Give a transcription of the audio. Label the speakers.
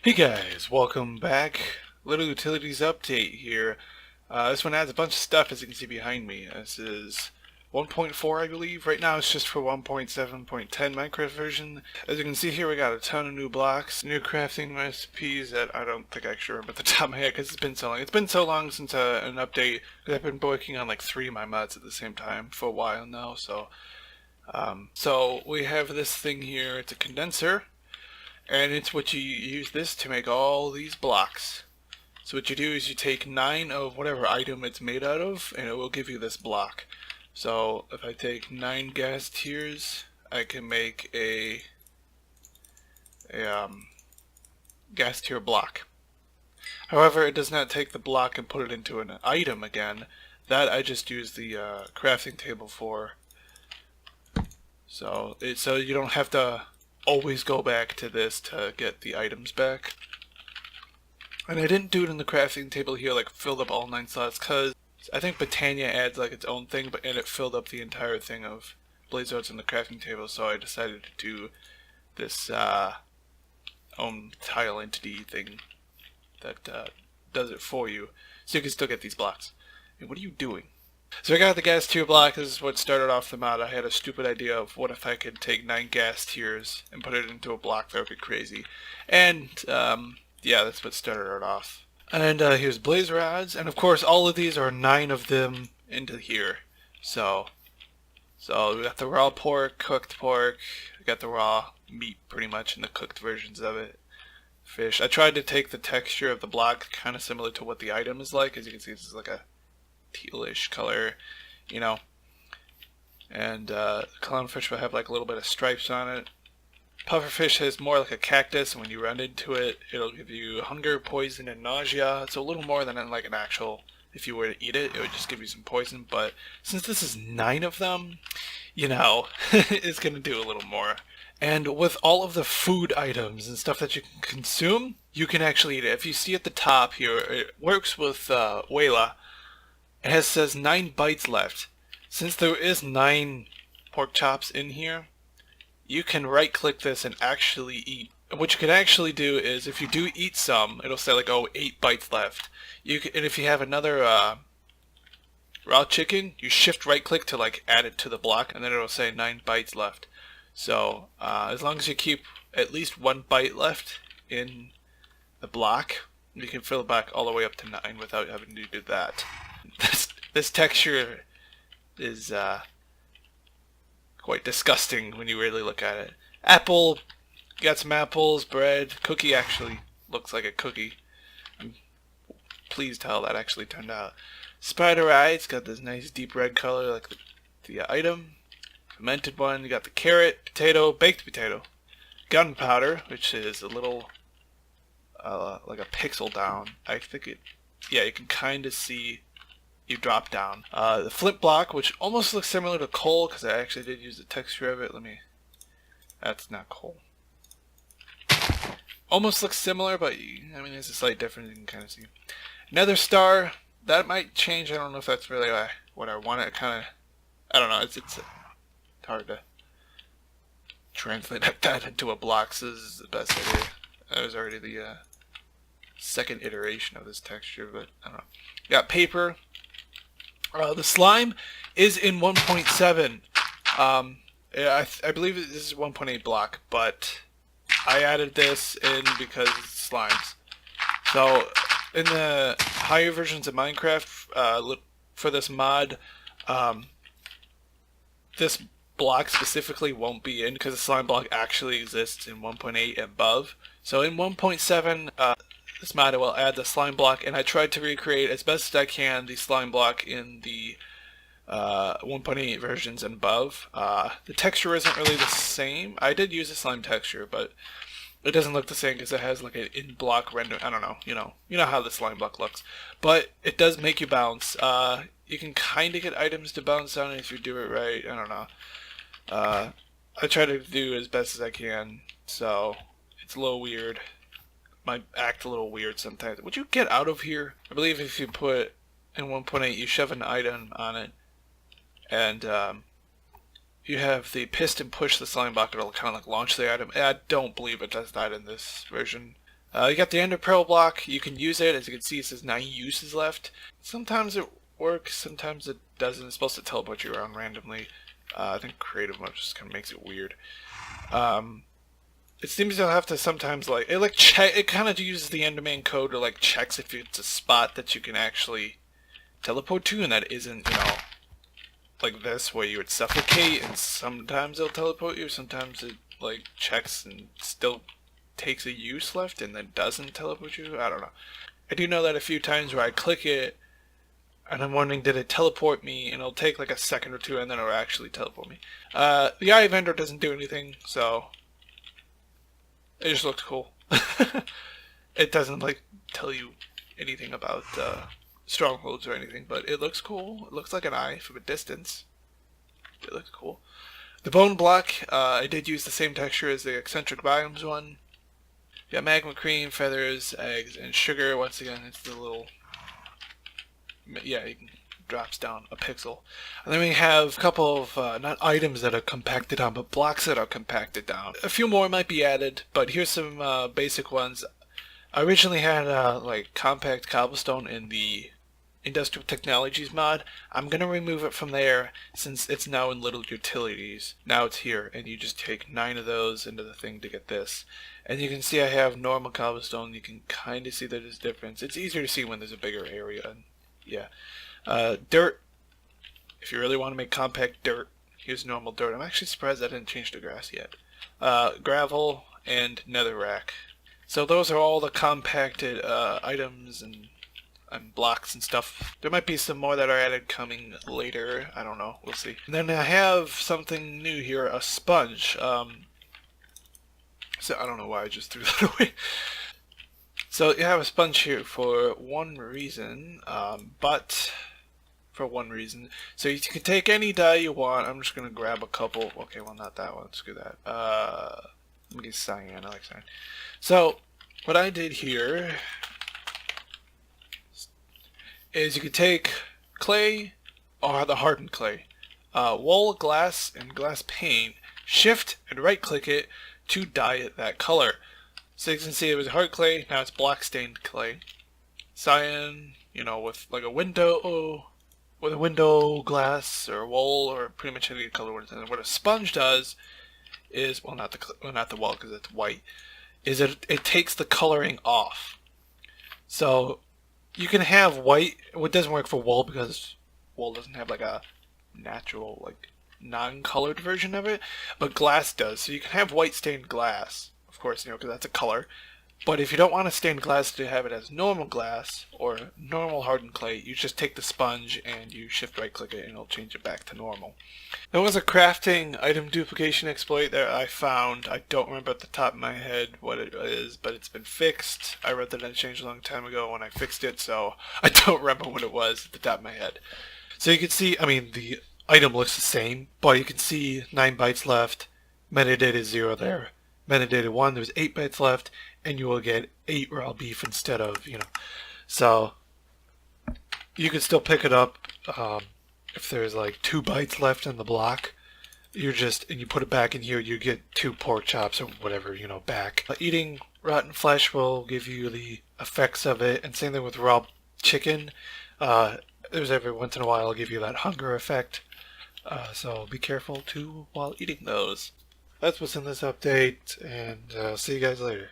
Speaker 1: Hey guys, welcome back. LittleUtilities update here. This one adds a bunch of stuff, as you can see behind me. This is 1.4, I believe. Right now it's just for 1.7.10 Minecraft version. As you can see here, we got a ton of new blocks, new crafting recipes that I don't think I actually remember at the top of my head because it's been so long. It's been so long since an update, because I've been working on like 3 of my mods at the same time for a while now. So we have this thing here. It's a condenser. And it's what you use this to make all these blocks. So what you do is you take 9 of whatever item it's made out of, and it will give you this block. So if I take 9 gas tiers, I can make a gas tier block. However, it does not take the block and put it into an item again. That I just use the crafting table for. So you don't have to always go back to this to get the items back. And I didn't do it in the crafting table here, like filled up all 9 slots, because I think Britannia adds like its own thing, and it filled up the entire thing of blaze arts in the crafting table, so I decided to do this own tile entity thing that does it for you, so you can still get these blocks. And what are you doing? So I got the gas tier block. This is what started off the mod. I had a stupid idea of what if I could take 9 gas tiers and put it into a block. That would be crazy. And yeah, that's what started it off. And here's blaze rods, and of course all of these are 9 of them into here. So we got the raw pork, cooked pork. We got the raw meat pretty much in the cooked versions of it. Fish. I tried to take the texture of the block kind of similar to what the item is like. As you can see, this is like a tealish color, you know. And clownfish will have like a little bit of stripes on it. Pufferfish has more like a cactus, and when you run into it, it'll give you hunger, poison, and nausea. It's a little more than like an actual, if you were to eat it, it would just give you some poison. But since this is 9 of them, you know, it's going to do a little more. And with all of the food items and stuff that you can consume, you can actually eat it. If you see at the top here, it works with Wayla. It says 9 bites left. Since there is 9 pork chops in here, you can right click this and actually eat. What you can actually do is, if you do eat some, it'll say like, oh, 8 bites left. And if you have another raw chicken, you shift right click to like add it to the block, and then it'll say 9 bites left. So as long as you keep at least 1 bite left in the block, you can fill it back all the way up to 9 without having to do that. This texture is quite disgusting when you really look at it. Apple, got some apples, bread, cookie actually looks like a cookie. I'm pleased how that actually turned out. Spider eye, it's got this nice deep red color like the item. Fermented one, you got the carrot, potato, baked potato. Gunpowder, which is a little like a pixel down. I think yeah, you can kind of see you drop down. The flint block, which almost looks similar to coal, because I actually did use the texture of it. That's not coal. Almost looks similar, but I mean, there's a slight difference you can kind of see. Nether star, that might change. I don't know if that's really what I want. It kind of, I don't know. It's hard to translate that into a block. So this is the best idea. That was already the second iteration of this texture, but I don't know. Got paper. The slime is in 1.7. I believe this is 1.8 block, but I added this in because it's slimes. So in the higher versions of Minecraft, for this mod, this block specifically won't be in because the slime block actually exists in 1.8 and above. So in 1.7, this mod will add the slime block, and I tried to recreate as best as I can the slime block in the 1.8 versions and above. The texture isn't really the same. I did use a slime texture, but it doesn't look the same because it has like an in-block render. I don't know, you know how the slime block looks. But it does make you bounce. You can kind of get items to bounce on it if you do it right. I don't know. I try to do as best as I can, so it's a little weird. Might act a little weird sometimes. Would you get out of here? I believe if you put in 1.8, you shove an item on it, and you have the piston push the slime block, it'll kind of like launch the item. I don't believe it does that in this version. You got the Ender Pearl block. You can use it. As you can see, it says 9 uses left. Sometimes it works, sometimes it doesn't. It's supposed to teleport you around randomly. I think creative mode just kind of makes it weird. It seems you'll have to sometimes check. It kind of uses the Enderman code to checks if it's a spot that you can actually teleport to, and that isn't, like this where you would suffocate, and sometimes it'll teleport you. Sometimes it checks and still takes a use left and then doesn't teleport you. I don't know. I do know that a few times where I click it and I'm wondering, did it teleport me, and it'll take a second or two and then it'll actually teleport me. The Eye of Ender doesn't do anything, so it just looks cool. It doesn't tell you anything about strongholds or anything, but it looks cool. It looks like an eye from a distance. It looks cool. The bone block, I did use the same texture as the eccentric biomes one. You got magma cream, feathers, eggs, and sugar. Once again, it's the little, it drops down a pixel. And then we have a couple of, not items that are compacted down, but blocks that are compacted down. A few more might be added, but here's some basic ones. I originally had compact cobblestone in the Industrial Technologies mod. I'm gonna remove it from there since it's now in LittleUtilities. Now it's here, and you just take 9 of those into the thing to get this. And you can see I have normal cobblestone. You can kind of see that there's a difference. It's easier to see when there's a bigger area. And yeah. Dirt. If you really want to make compact dirt, here's normal dirt. I'm actually surprised I didn't change to grass yet. Gravel and netherrack. So those are all the compacted items and blocks and stuff. There might be some more that are added coming later. I don't know. We'll see. And then I have something new here, a sponge. So I don't know why I just threw that away. So you have a sponge here for one reason, So you can take any dye you want. I'm just going to grab a couple. Okay, well, not that one. Screw that. Let me get cyan. I like cyan. So what I did here is you could take clay or the hardened clay, wool, glass, and glass paint, shift and right click it to dye it that color. So you can see it was hard clay, now it's black stained clay. Cyan, with a window, glass or wool, or pretty much any color. And what a sponge does is, well, not the wool because it's white, is it takes the coloring off. So you can have white. It doesn't work for wool because wool doesn't have a natural non-colored version of it, but glass does. So you can have white stained glass, of course, because that's a color. But if you don't want to stained glass to have it as normal glass or normal hardened clay, you just take the sponge and you shift right click it and it'll change it back to normal. There was a crafting item duplication exploit that I found. I don't remember at the top of my head what it is, but it's been fixed. I read that it changed a long time ago when I fixed it, so I don't remember what it was at the top of my head. So you can see, the item looks the same, but you can see 9 bytes left, metadata 0 there. Metadata 1, there's 8 bytes left, and you will get 8 raw beef instead of, So you can still pick it up if there's 2 bytes left in the block. And you put it back in here, you get 2 pork chops or whatever, back. Eating rotten flesh will give you the effects of it, and same thing with raw chicken. There's every once in a while it'll give you that hunger effect. So be careful too while eating those. That's what's in this update, and see you guys later.